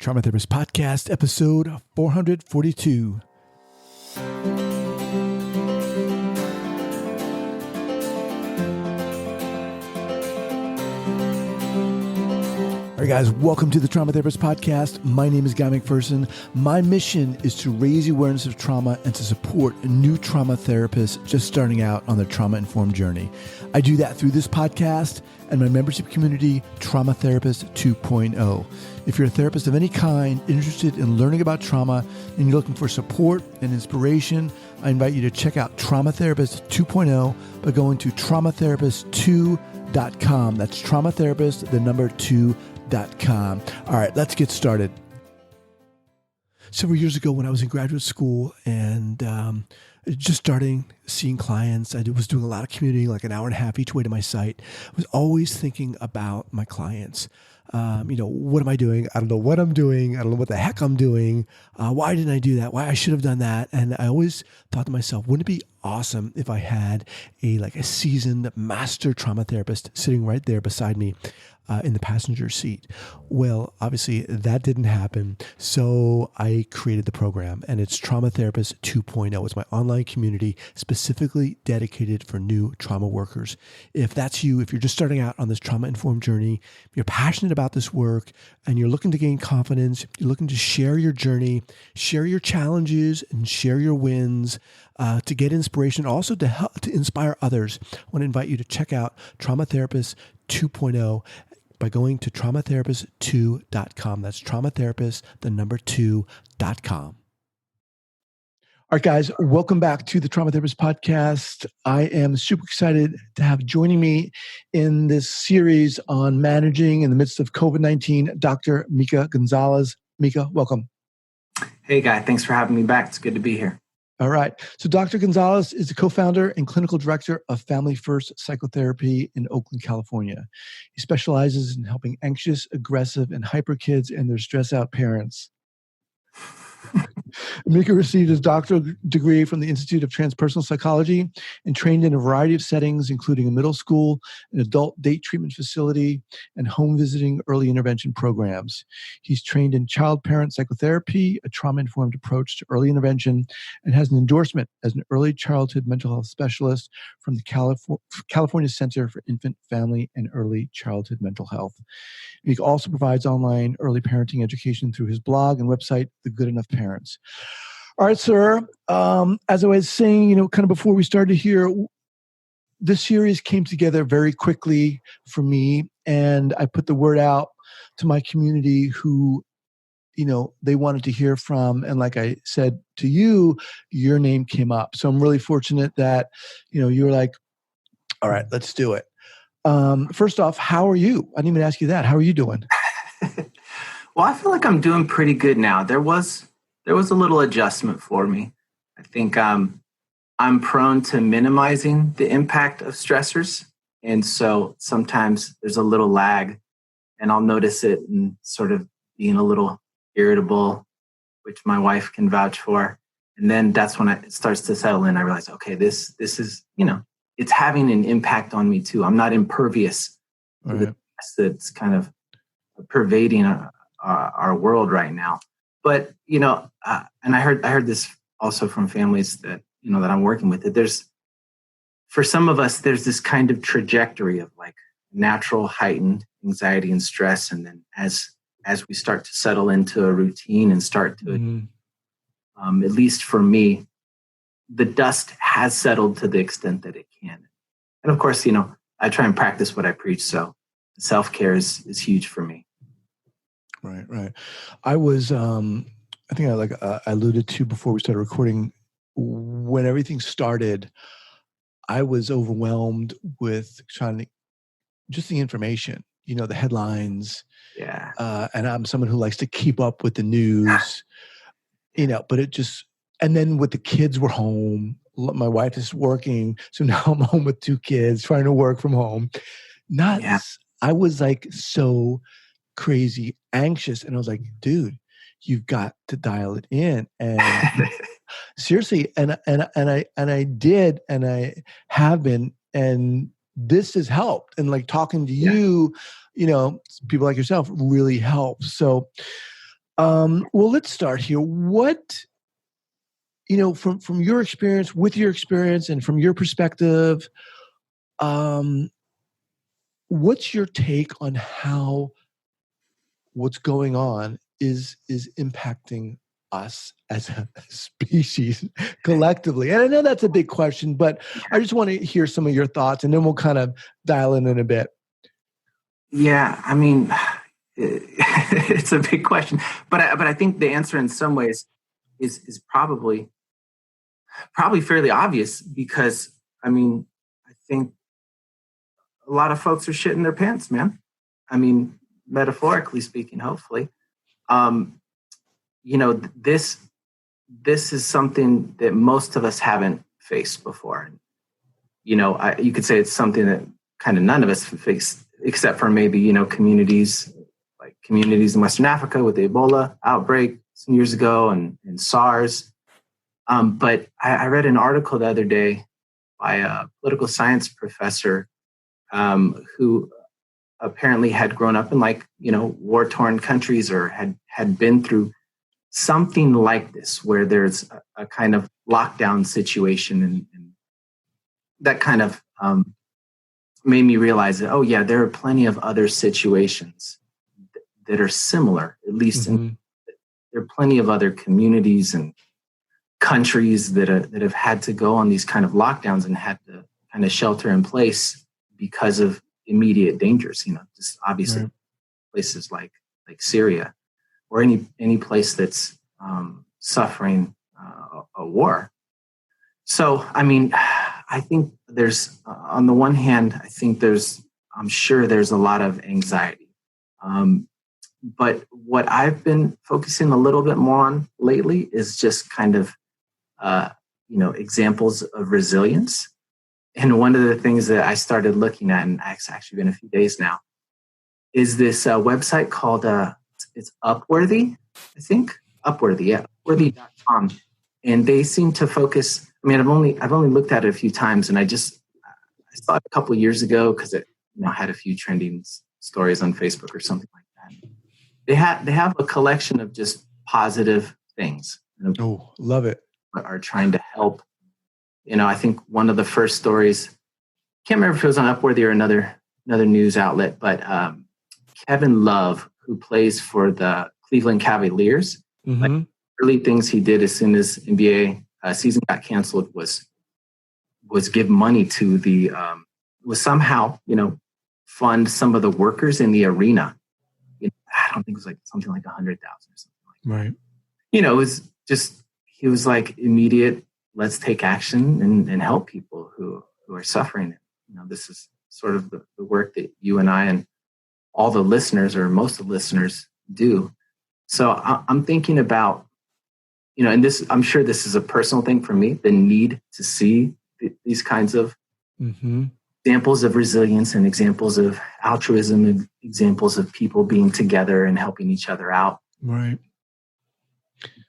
Trauma Therapist Podcast, episode 442. All right, guys, welcome to the Trauma Therapist Podcast. My name is Guy McPherson. My mission is to raise awareness of trauma and to support new trauma therapists just starting out on their trauma-informed journey. I do that through this podcast and my membership community, Trauma Therapist 2.0. If you're a therapist of any kind, interested in learning about trauma, and you're looking for support and inspiration, I invite you to check out Trauma Therapist 2.0 by going to traumatherapist2.com. That's traumatherapist, the number 2.com. All right, let's get started. Several years ago when I was in graduate school and just starting seeing clients, I was doing a lot of commuting, like an hour and a half each way to my site. I was always thinking about my clients. What am I doing? I don't know what I'm doing. I don't know what the heck I'm doing. Why didn't I do that? Why I should have done that? And I always thought to myself, wouldn't it be awesome if I had a seasoned master trauma therapist sitting right there beside me in the passenger seat? Well, obviously that didn't happen. So I created the program, and it's Trauma Therapist 2.0. It's my online community specifically dedicated for new trauma workers. If that's you, if you're just starting out on this trauma-informed journey, if you're passionate about this work and you're looking to gain confidence, you're looking to share your journey, share your challenges and share your wins, to get inspiration, also to help to inspire others, I want to invite you to check out Trauma Therapist 2.0 by going to traumatherapist2.com. That's traumatherapist, the number 2.com. All right, guys, welcome back to the Trauma Therapist Podcast. I am super excited to have joining me in this series on managing in the midst of COVID-19, Dr. Mica Gonzalez. Mica, welcome. Hey, Guy. Thanks for having me back. It's good to be here. All right. So Dr. Gonzalez is the co-founder and clinical director of Family First Psychotherapy in Oakland, California. He specializes in helping anxious, aggressive, and hyper kids and their stressed-out parents. Mica received his doctoral degree from the Institute of Transpersonal Psychology and trained in a variety of settings, including a middle school, an adult date treatment facility, and home visiting early intervention programs. He's trained in child-parent psychotherapy, a trauma-informed approach to early intervention, and has an endorsement as an early childhood mental health specialist from the California Center for Infant, Family, and Early Childhood Mental Health. He also provides online early parenting education through his blog and website, The Good Enough Parents. All right, sir. As I was saying, kind of before we started here, this series came together very quickly for me, and I put the word out to my community who, they wanted to hear from. And like I said to you, your name came up. So I'm really fortunate that, you were like, all right, let's do it. First off, how are you? I didn't even ask you that. How are you doing? Well, I feel like I'm doing pretty good now. There was a little adjustment for me. I think I'm prone to minimizing the impact of stressors. And so sometimes there's a little lag, and I'll notice it and sort of being a little irritable, which my wife can vouch for. And then that's when it starts to settle in. I realize, okay, this is, it's having an impact on me too. I'm not impervious to the stress that's kind of pervading our world right now. But, and I heard this also from families that, that I'm working with, that for some of us, there's this kind of trajectory of like natural heightened anxiety and stress. And then as we start to settle into a routine and start to, at least for me, the dust has settled to the extent that it can. And of course, I try and practice what I preach. So self-care is huge for me. Right. I was, I think I alluded to before we started recording, when everything started, I was overwhelmed with trying to, just the information, the headlines. Yeah. And I'm someone who likes to keep up with the news, but it just, and then with the kids were home, my wife is working. So now I'm home with 2 kids trying to work from home. I was like so crazy anxious. And I was like, dude, you've got to dial it in. And seriously, and I did, and I have been, and this has helped. And like talking to you, people like yourself really helps. So Well, let's start here. What, from your experience, with your experience, and from your perspective, um, what's your take on how what's going on is impacting us as a species collectively? And I know that's a big question, but I just want to hear some of your thoughts, and then we'll kind of dial in a bit. Yeah, I mean, it's a big question, but I think the answer in some ways is probably fairly obvious because I mean, I think a lot of folks are shitting their pants, man. I mean, metaphorically speaking, hopefully. Um, this is something that most of us haven't faced before. You could say it's something that kind of none of us face, except for maybe communities in Western Africa with the Ebola outbreak some years ago and SARS. But I read an article the other day by a political science professor who apparently had grown up in war-torn countries or had been through something like this, where there's a kind of lockdown situation, and that kind of made me realize that, oh yeah, there are plenty of other situations that are similar, at least there are plenty of other communities and countries that have had to go on these kind of lockdowns and had to kind of shelter in place because of immediate dangers, just obviously Right. places like Syria or any place that's suffering a war. So, I mean, I think there's, on the one hand, I'm sure there's a lot of anxiety. But what I've been focusing a little bit more on lately is just kind of, examples of resilience. And one of the things that I started looking at, and it's actually been a few days now, is this website called, it's Upworthy, I think. Upworthy, yeah, Upworthy.com. And they seem to focus, I mean, I've only looked at it a few times, and I saw it a couple of years ago because it had a few trending stories on Facebook or something like that. They have a collection of just positive things. Oh, love it. Are trying to help. I think one of the first stories, can't remember if it was on Upworthy or another news outlet, but Kevin Love, who plays for the Cleveland Cavaliers, early things he did as soon as NBA season got canceled was give money to the was somehow fund some of the workers in the arena. I don't think it was like something like 100,000 or something like that. Right. It was just, he was like immediate, let's take action and help people who are suffering. This is sort of the work that you and I and all the listeners, or most of the listeners, do. So I'm thinking about, and this, I'm sure this is a personal thing for me, the need to see these kinds of examples of resilience and examples of altruism and examples of people being together and helping each other out. Right.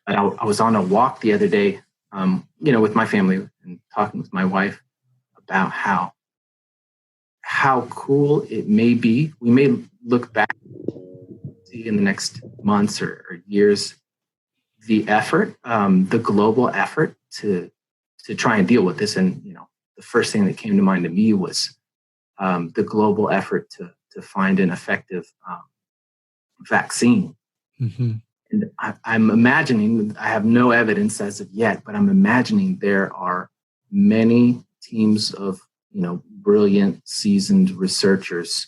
But I was on a walk the other day, with my family and talking with my wife about how cool it may be. We may look back in the next months or years, the effort, the global effort to try and deal with this. And, the first thing that came to mind to me was the global effort to find an effective vaccine. And I'm imagining, I have no evidence as of yet, but I'm imagining there are many teams of, brilliant, seasoned researchers,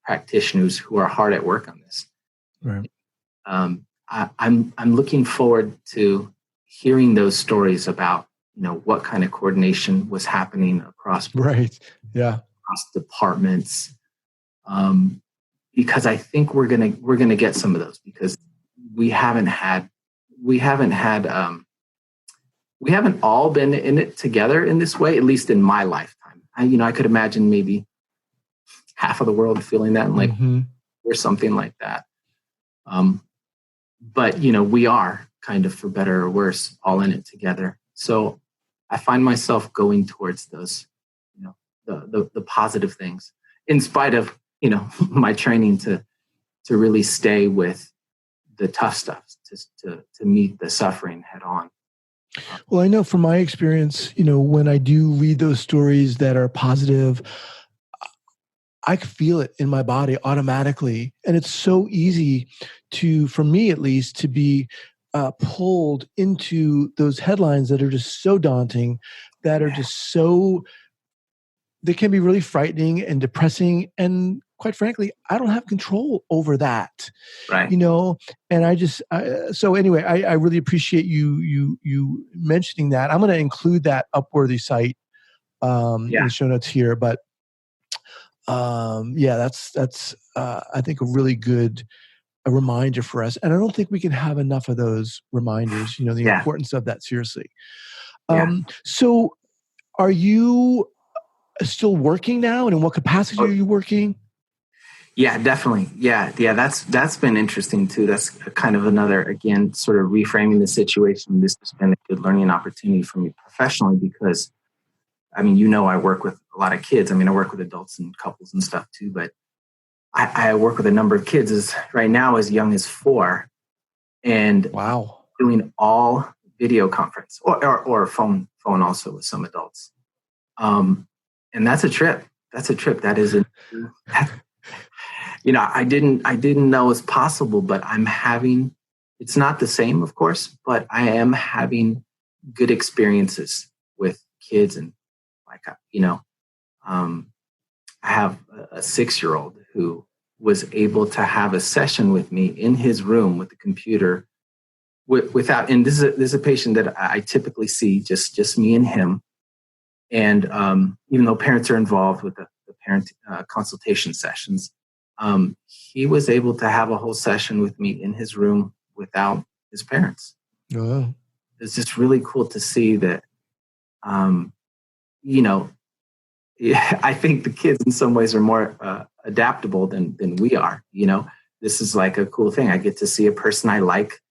practitioners who are hard at work on this. Right. I'm looking forward to hearing those stories about, what kind of coordination was happening across across departments. Because I think we're gonna get some of those, because we haven't all been in it together in this way, at least in my lifetime. I could imagine maybe half of the world feeling that, and or something like that. But we are kind of, for better or worse, all in it together. So I find myself going towards those, the positive things, in spite of my training to really stay with the tough stuff, to meet the suffering head on. Well, I know from my experience, when I do read those stories that are positive, I feel it in my body automatically. And it's so easy for me at least, to be pulled into those headlines that are just so daunting, that are just they can be really frightening and depressing. And quite frankly, I don't have control over that, Right. And so anyway, I really appreciate you mentioning that. I'm going to include that Upworthy site in the show notes here, but that's I think a really good reminder for us. And I don't think we can have enough of those reminders, the importance of that, seriously. So are you still working now, and in what capacity are you working? Yeah, definitely. Yeah. That's been interesting too. That's kind of another, again, sort of reframing the situation. This has been a good learning opportunity for me professionally, because I work with a lot of kids. I work with adults and couples and stuff too, but I work with a number of kids right now as young as 4, and wow, doing all video conference or phone also with some adults. And that's a trip. That is I didn't know it was possible, but it's not the same, of course, but I am having good experiences with kids. And I have a 6-year-old who was able to have a session with me in his room with the computer without, and this is a patient that I typically see just me and him. And even though parents are involved with the parent consultation sessions, he was able to have a whole session with me in his room without his parents. Oh. It's just really cool to see that, I think the kids in some ways are more adaptable than we are. This is like a cool thing. I get to see a person I like,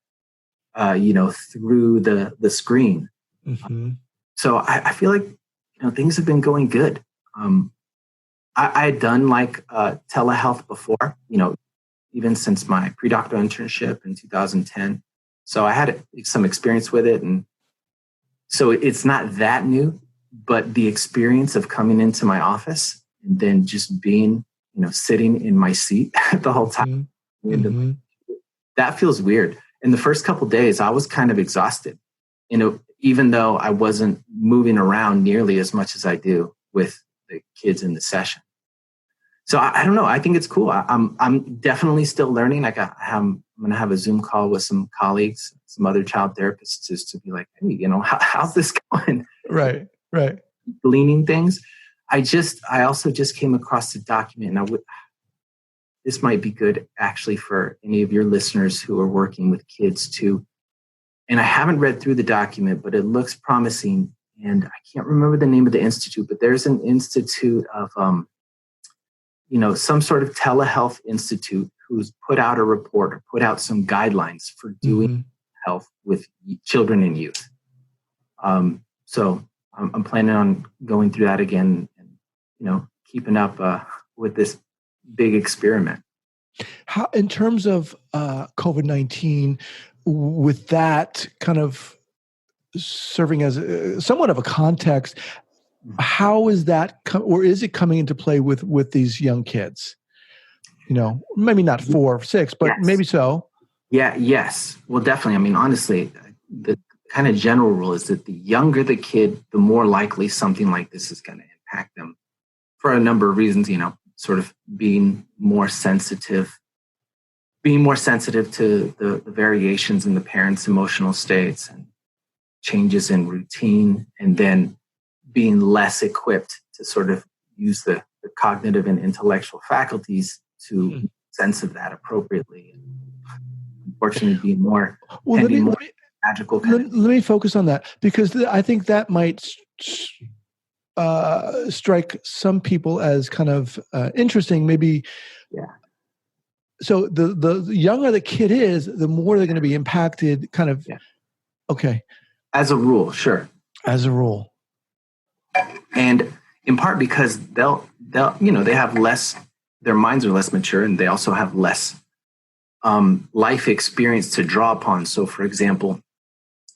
through the screen. Mm-hmm. So I feel like, things have been going good. I had done telehealth before, even since my pre-doctoral internship in 2010. So I had some experience with it. And so it's not that new, but the experience of coming into my office and then just being, sitting in my seat the whole time, mm-hmm. That feels weird. In the first couple of days, I was kind of exhausted, even though I wasn't moving around nearly as much as I do with the kids in the session. So I don't know. I think it's cool. I'm definitely still learning. I'm going to have a Zoom call with some colleagues, some other child therapists, just to be like, hey, how's this going? Right. Gleaning things. I also just came across the document, and this might be good actually for any of your listeners who are working with kids too. And I haven't read through the document, but it looks promising. And I can't remember the name of the institute, but there's an institute of, some sort of telehealth institute who's put out a report or put out some guidelines for doing health with children and youth. So I'm planning on going through that again and, keeping up with this big experiment. How, in terms of COVID-19, with that kind of serving as somewhat of a context, how is that, or is it coming into play with these young kids? Maybe not 4 or 6, but maybe so. Yeah. Yes. Well, definitely. Honestly, the kind of general rule is that the younger the kid, the more likely something like this is going to impact them for a number of reasons, sort of being more sensitive to the variations in the parents' emotional states and changes in routine, and then being less equipped to sort of use the cognitive and intellectual Mm. faculties to sense of that appropriately. And unfortunately, being more magical. Let me focus on that, because I think that might strike some people as kind of interesting, maybe. Yeah. So the younger the kid is, the more they're going to be impacted, kind of. Yeah. Okay. As a rule, sure. As a rule. And in part because they'll they have less, their minds are less mature, and they also have less life experience to draw upon. So, for example,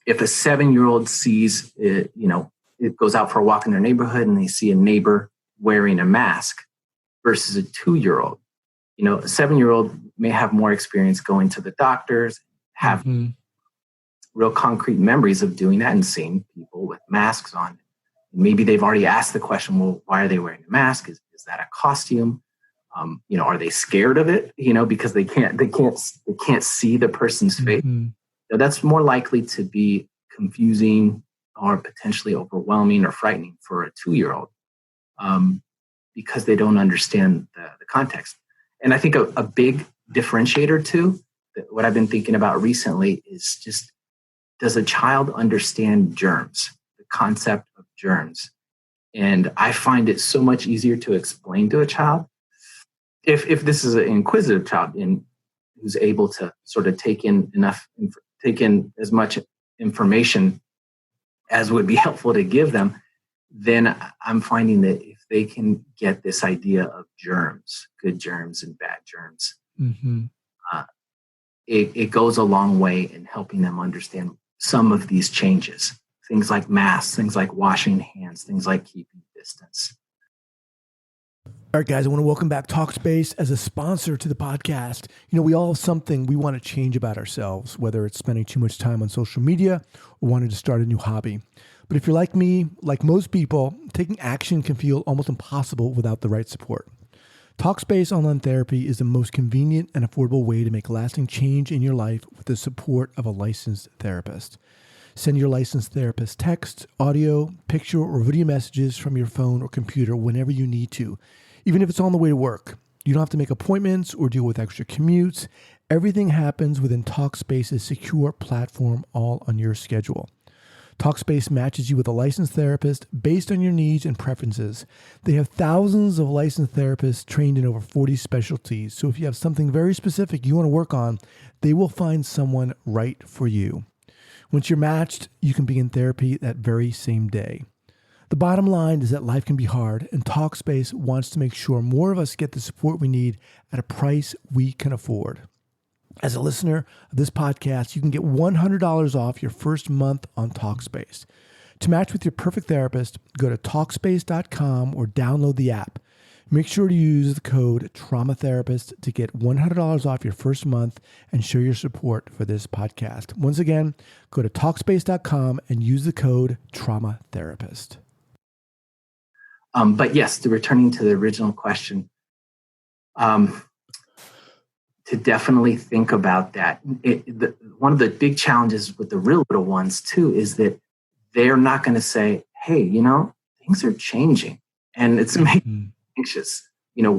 if a 7-year-old sees, it goes out for a walk in their neighborhood and they see a neighbor wearing a mask versus a 2-year-old, a 7-year-old may have more experience going to the doctors, have real concrete memories of doing that and seeing people with masks on. Maybe they've already asked the question, well, why are they wearing a mask? Is that a costume? Are they scared of it? Because they can't see the person's face. That's more likely to be confusing or potentially overwhelming or frightening for a 2-year-old because they don't understand the context. And I think a big differentiator too, what I've been thinking about recently is just, does a child understand germs, the concept of germs? And I find it so much easier to explain to a child if this is an inquisitive child who's able to sort of take in as much information as would be helpful to give them, then I'm finding that if they can get this idea of germs, good germs and bad germs, it goes a long way in helping them understand some of these changes. Things like masks, things like washing hands, things like keeping distance. All right, guys, I want to welcome back Talkspace as a sponsor to the podcast. We all have something we want to change about ourselves, whether it's spending too much time on social media or wanting to start a new hobby. But if you're like me, like most people, taking action can feel almost impossible without the right support. Talkspace Online Therapy is the most convenient and affordable way to make lasting change in your life with the support of a licensed therapist. Send your licensed therapist text, audio, picture, or video messages from your phone or computer whenever you need to, even if it's on the way to work. You don't have to make appointments or deal with extra commutes. Everything happens within Talkspace's secure platform, all on your schedule. Talkspace matches you with a licensed therapist based on your needs and preferences. They have thousands of licensed therapists trained in over 40 specialties. So if you have something very specific you want to work on, they will find someone right for you. Once you're matched, you can begin therapy that very same day. The bottom line is that life can be hard, and Talkspace wants to make sure more of us get the support we need at a price we can afford. As a listener of this podcast, you can get $100 off your first month on Talkspace. To match with your perfect therapist, go to Talkspace.com or download the app. Make sure to use the code TRAUMATherapist to get $100 off your first month and show your support for this podcast. Once again, go to Talkspace.com and use the code TRAUMATherapist. But yes, returning to the original question, to definitely think about that. One of the big challenges with the real little ones too is that they're not going to say, hey, things are changing and it's making me anxious.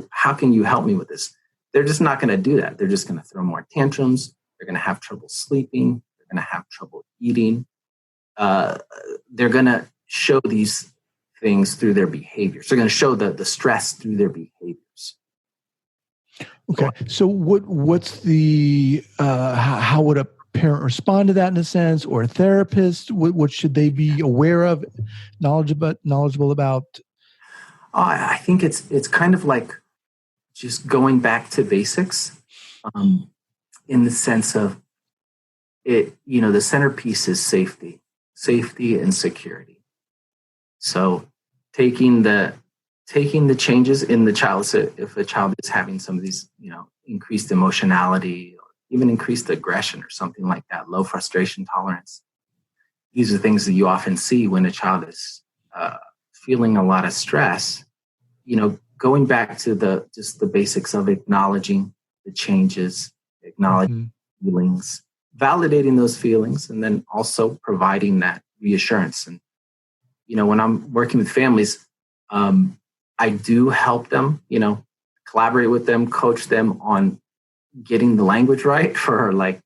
How can you help me with this? They're just not going to do that. They're just going to throw more tantrums. They're going to have trouble sleeping. They're going to have trouble eating. They're going to show these things through their behaviors. They're going to show the stress through their behaviors. Okay. So what's the, how would a parent respond to that in a sense, or a therapist? What should they be aware of, knowledgeable about? I think it's kind of like just going back to basics, in the sense of it, the centerpiece is safety and security. So taking the changes in the child, so if a child is having some of these, increased emotionality or even increased aggression or something like that, low frustration tolerance, these are things that you often see when a child is feeling a lot of stress. Going back to just the basics of acknowledging the changes, acknowledging feelings, validating those feelings, and then also providing that reassurance. And when I'm working with families, I do help them, collaborate with them, coach them on getting the language right for like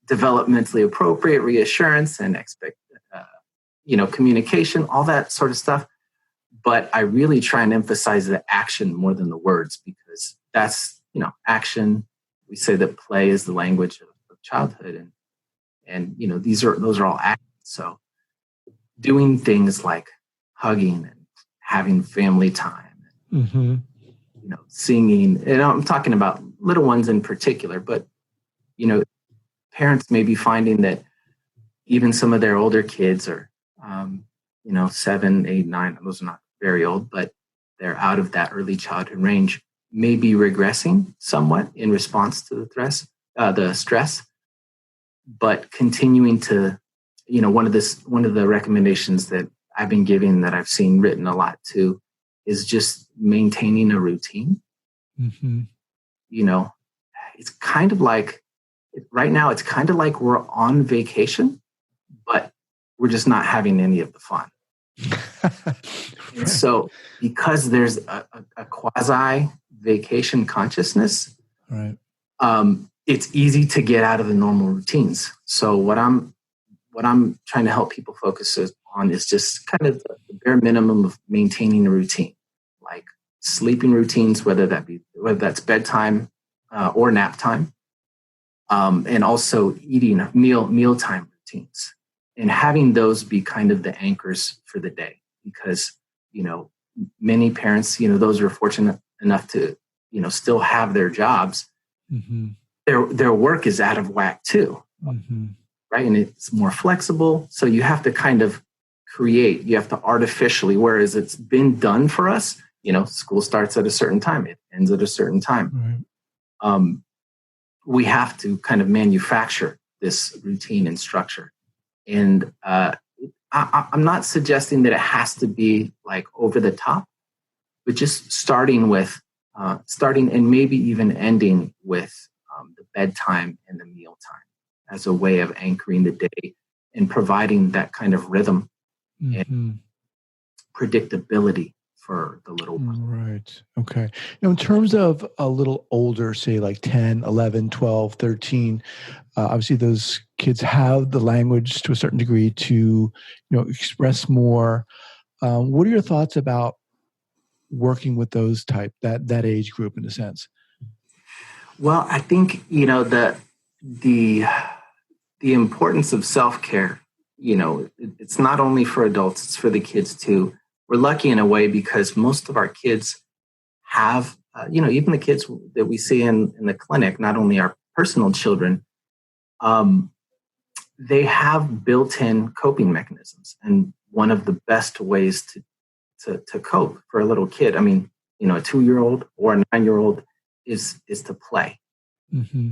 developmentally appropriate reassurance and communication, all that sort of stuff. But I really try and emphasize the action more than the words, because that's, action. We say that play is the language of childhood, and those are all actions. So doing things like hugging and having family time, singing, and I'm talking about little ones in particular, but you know, parents may be finding that even some of their older kids are, 7, 8, 9, those are not very old, but they're out of that early childhood range, may be regressing somewhat in response to the stress, but continuing to, one of the recommendations that I've been giving that I've seen written a lot too is just maintaining a routine. Mm-hmm. It's kind of like right now, it's kind of like we're on vacation, but we're just not having any of the fun. And so because there's a quasi vacation consciousness, right. It's easy to get out of the normal routines. So what I'm trying to help people focus on is just kind of the bare minimum of maintaining a routine, like sleeping routines, whether that's bedtime or nap time, and also eating mealtime routines, and having those be kind of the anchors for the day. Because many parents, those who are fortunate enough to still have their jobs, mm-hmm. their work is out of whack too. Mm-hmm. Right. And it's more flexible. So you have to kind of you have to artificially, whereas it's been done for us, school starts at a certain time, it ends at a certain time. Right. We have to kind of manufacture this routine and structure. And I'm not suggesting that it has to be like over the top, but just starting and maybe even ending with the bedtime and the mealtime as a way of anchoring the day and providing that kind of rhythm mm-hmm. and predictability for the little one. Right. Okay. Now, in terms of a little older, say like 10, 11, 12, 13, obviously those kids have the language to a certain degree to, express more. What are your thoughts about working with those that age group in a sense? Well, I think, the importance of self-care, it's not only for adults, it's for the kids too. We're lucky in a way because most of our kids have, even the kids that we see in the clinic, not only our personal children, they have built-in coping mechanisms. And one of the best ways to cope for a little kid, a 2-year-old or a 9-year-old is to play. Mm-hmm.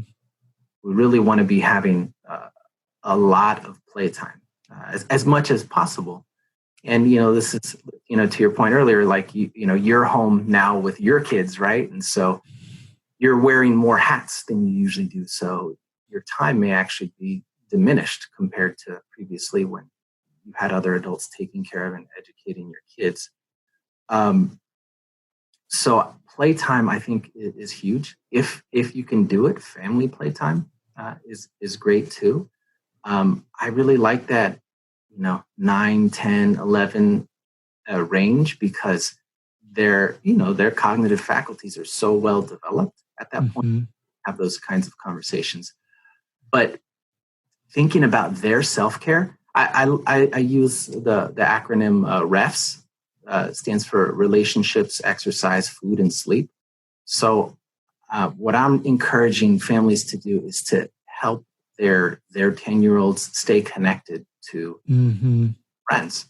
We really want to be having a lot of playtime, as much as possible. And, this is, to your point earlier, like, you're home now with your kids, right? And so you're wearing more hats than you usually do. So your time may actually be diminished compared to previously when you had other adults taking care of and educating your kids. So playtime, I think, is huge. If you can do it, family playtime is great too. I really like that, 9, 10, 11 range, because their cognitive faculties are so well developed at that point. Mm-hmm. Have those kinds of conversations. But thinking about their self-care, I use the acronym REFS. Stands for relationships, exercise, food, and sleep. So what I'm encouraging families to do is to help their 10-year-olds stay connected to mm-hmm. friends.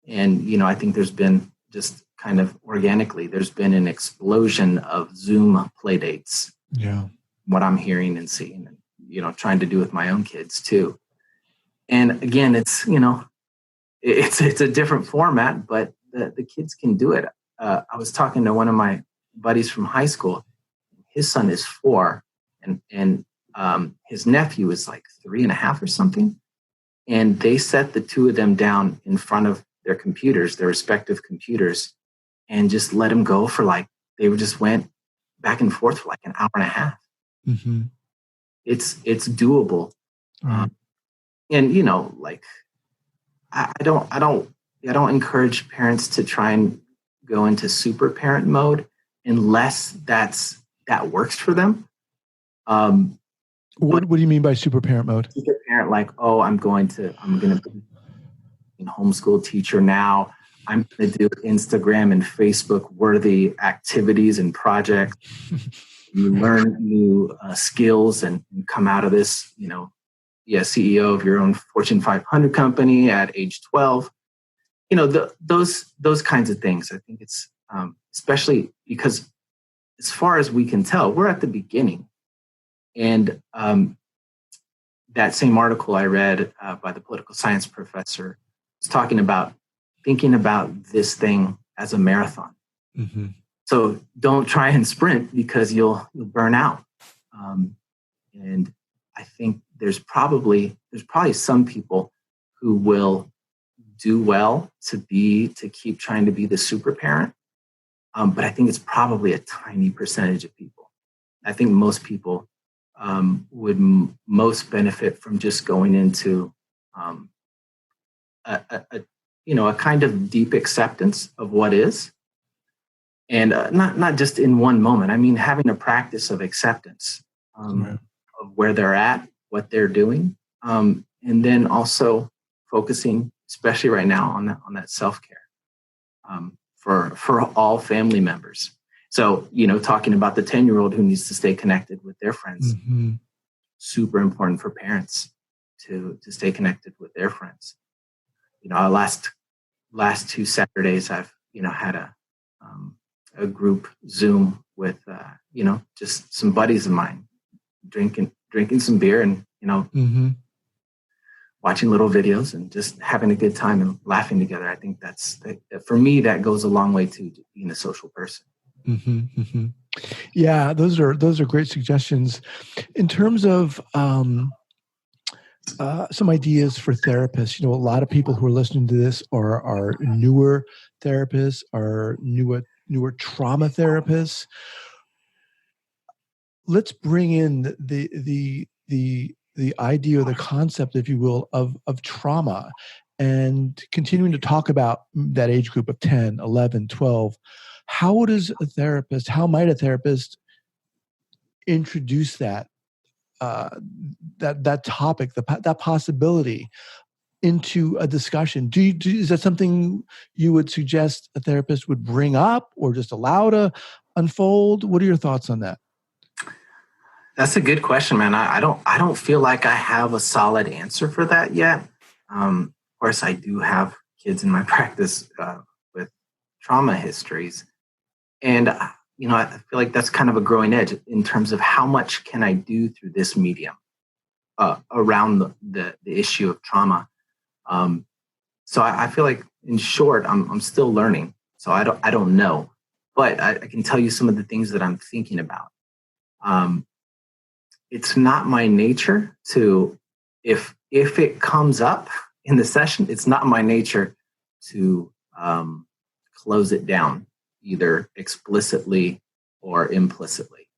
And, I think there's been just kind of organically, there's been an explosion of Zoom play dates. Yeah. What I'm hearing and seeing and, trying to do with my own kids too. And again, it's, it's a different format, but the kids can do it. I was talking to one of my buddies from high school. His son is 4, and his nephew is like 3.5 or something. And they set the two of them down in front of their computers, their respective computers, and just let them go for they just went back and forth for like an hour and a half. Mm-hmm. It's doable. Right. And I don't encourage parents to try and go into super parent mode unless that works for them. What do you mean by super parent mode? Super parent, like, oh, I'm going to be a homeschool teacher now. I'm going to do Instagram and Facebook worthy activities and projects. You learn new skills and come out of this, CEO of your own Fortune 500 company at age 12. Those kinds of things. I think it's especially because, as far as we can tell, we're at the beginning. And that same article I read by the political science professor was talking about thinking about this thing as a marathon. Mm-hmm. So don't try and sprint because you'll burn out. And I think there's probably some people who will do well to keep trying to be the super parent. But I think it's probably a tiny percentage of people. I think most people would most benefit from just going into a kind of deep acceptance of what is, and not just in one moment. I mean, having a practice of acceptance of where they're at, what they're doing, and then also focusing, especially right now, on that self-care for all family members. So, talking about the 10-year-old who needs to stay connected with their friends, mm-hmm. super important for parents to stay connected with their friends. Last 2 Saturdays, I've had a group Zoom with just some buddies of mine, drinking some beer and mm-hmm. watching little videos and just having a good time and laughing together. I think for me, that goes a long way to being a social person. Mm-hmm, mm-hmm. Yeah, those are great suggestions. In terms of some ideas for therapists, a lot of people who are listening to this are newer therapists, are newer trauma therapists. Let's bring in the idea or the concept, if you will, of trauma, and continuing to talk about that age group of 10, 11, 12. How might a therapist introduce that topic, that possibility into a discussion? Is that something you would suggest a therapist would bring up or just allow to unfold? What are your thoughts on that? That's a good question, man. I don't feel like I have a solid answer for that yet. Of course, I do have kids in my practice with trauma histories. And, I feel like that's kind of a growing edge in terms of how much can I do through this medium around the issue of trauma. So I feel like, in short, I'm still learning. So I don't know, but I can tell you some of the things that I'm thinking about. It's not my nature to, if it comes up in the session, it's not my nature to close it down, either explicitly or implicitly.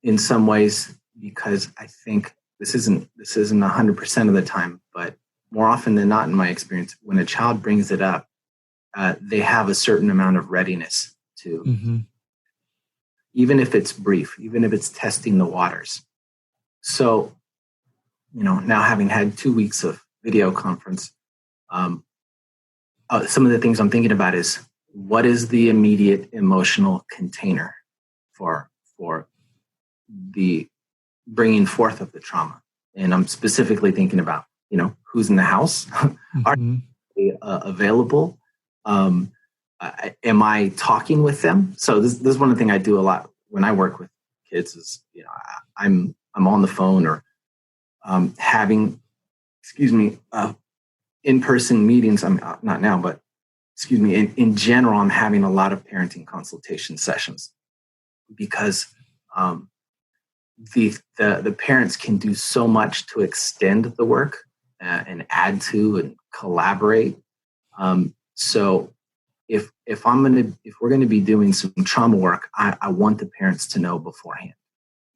In some ways, because I think this isn't 100% of the time, but more often than not, in my experience, when a child brings it up, they have a certain amount of readiness to, mm-hmm. even if it's brief, even if it's testing the waters. So, now having had 2 weeks of video conference, some of the things I'm thinking about is, what is the immediate emotional container for the bringing forth of the trauma? And I'm specifically thinking about, who's in the house? Mm-hmm. Are they available? Am I talking with them? So this is one of the things I do a lot when I work with kids is, I'm on the phone or having, in-person meetings. I'm not now, but in general, I'm having a lot of parenting consultation sessions because the parents can do so much to extend the work and add to and collaborate. So if we're going to be doing some trauma work, I want the parents to know beforehand.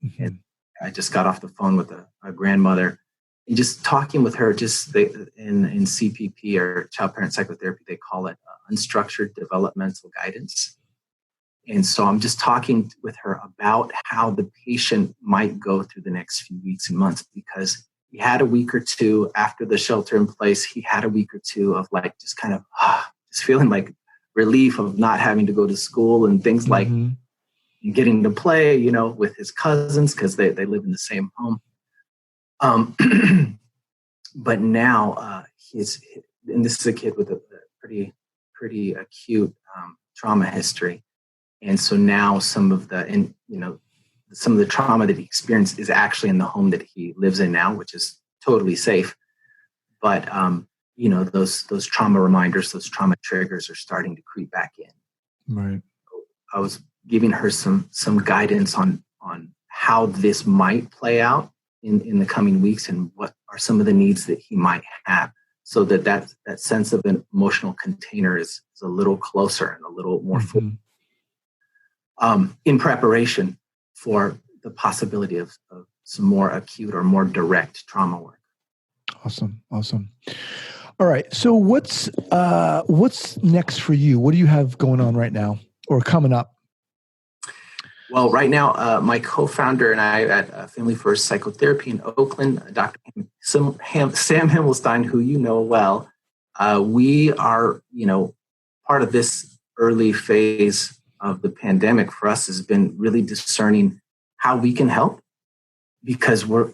Mm-hmm. And I just got off the phone with a grandmother. And just talking with her, in CPP or child parent psychotherapy, they call it unstructured developmental guidance. And so I'm just talking with her about how the patient might go through the next few weeks and months, because he had a week or two after the shelter in place. He had a week or two of like just kind of just feeling like relief of not having to go to school and things like. and getting to play, with his cousins because they live in the same home. But now and this is a kid with a pretty acute trauma history. And so now some of the trauma that he experienced is actually in the home that he lives in now, which is totally safe. But, those trauma reminders, those trauma triggers are starting to creep back in. Right. I was giving her some guidance on how this might play out in the coming weeks and what are some of the needs that he might have, so that sense of an emotional container is a little closer and a little more full, in preparation for the possibility of some more acute or more direct trauma work. Awesome. All right. So what's next for you? What do you have going on right now or coming up? Well, right now, my co-founder and I at Family First Psychotherapy in Oakland, Dr. Sam Himmelstein, who you know well, we are, part of this early phase of the pandemic for us has been really discerning how we can help, because we're,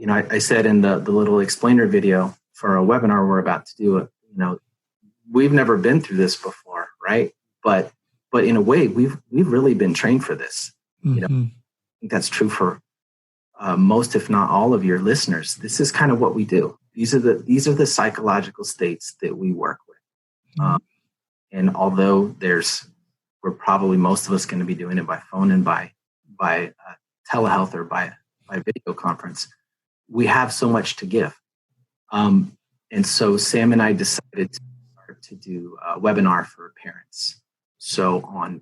I said in the little explainer video for a webinar we're about to do, we've never been through this before, right? But in a way, we've really been trained for this. I think that's true for most, if not all, of your listeners. This is kind of what we do. These are the psychological states that we work with. And although we're probably most of us going to be doing it by phone and by telehealth or by video conference, we have so much to give. And so Sam and I decided to start to do a webinar for parents. So on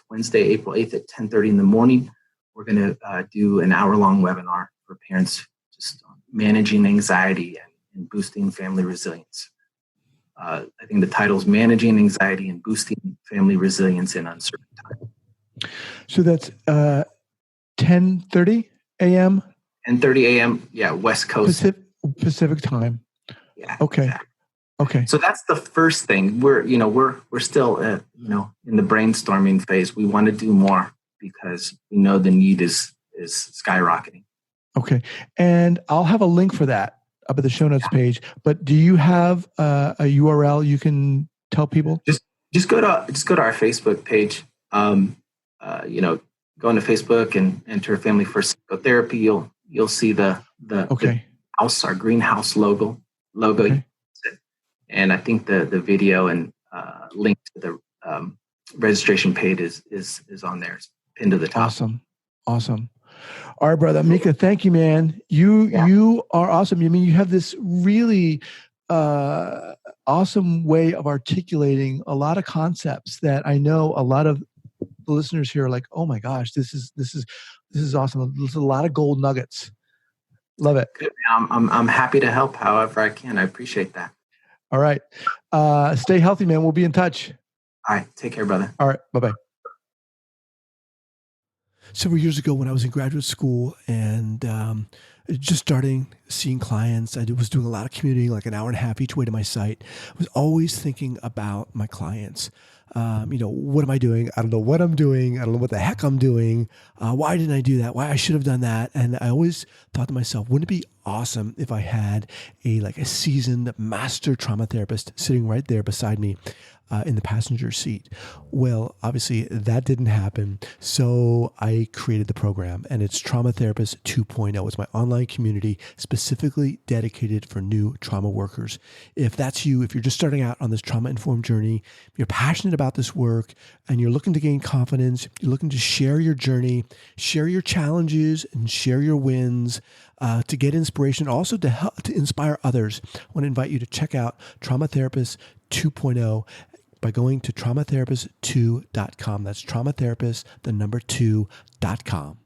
Wednesday, April 8th at 10:30 in the morning, we're going to do an hour-long webinar for parents just on managing anxiety and boosting family resilience. I think the title is Managing Anxiety and Boosting Family Resilience in Uncertain Times. So that's 10:30 a.m.? 10:30 a.m., yeah, West Coast. Pacific time. Yeah. Okay. Exactly. Okay. So that's the first thing. We're still in the brainstorming phase. We want to do more because we know the need is skyrocketing. Okay. And I'll have a link for that up at the show notes page. But do you have a URL you can tell people? Just go to our Facebook page. Go into Facebook and enter Family First Psychotherapy. You'll see the house, our greenhouse logo. Okay. And I think the video and link to the registration page is on there. It's pinned to the top. Awesome. All right, brother. Mica, thank you, man. You are awesome. I mean, you have this really awesome way of articulating a lot of concepts that I know a lot of the listeners here are like, oh my gosh, this is awesome. There's a lot of gold nuggets. Love it. Good. I'm happy to help however I can. I appreciate that. All right. Stay healthy, man. We'll be in touch. All right. Take care, brother. All right. Bye-bye. Several years ago when I was in graduate school and just starting seeing clients, I was doing a lot of commuting, like an hour and a half each way to my site. I was always thinking about my clients. What am I doing? I don't know what I'm doing. I don't know what the heck I'm doing. Why didn't I do that? Why I should have done that? And I always thought to myself, wouldn't it be awesome if I had a seasoned master trauma therapist sitting right there beside me in the passenger seat? Well, obviously that didn't happen. So I created the program, and it's Trauma Therapist 2.0. It's my online community specifically dedicated for new trauma workers. If that's you, if you're just starting out on this trauma-informed journey, you're passionate about this work, and you're looking to gain confidence, you're looking to share your journey, share your challenges, and share your wins, to get inspiration, also to help to inspire others, I want to invite you to check out Trauma Therapist 2.0 by going to traumatherapist2.com. That's traumatherapist, the number 2.com.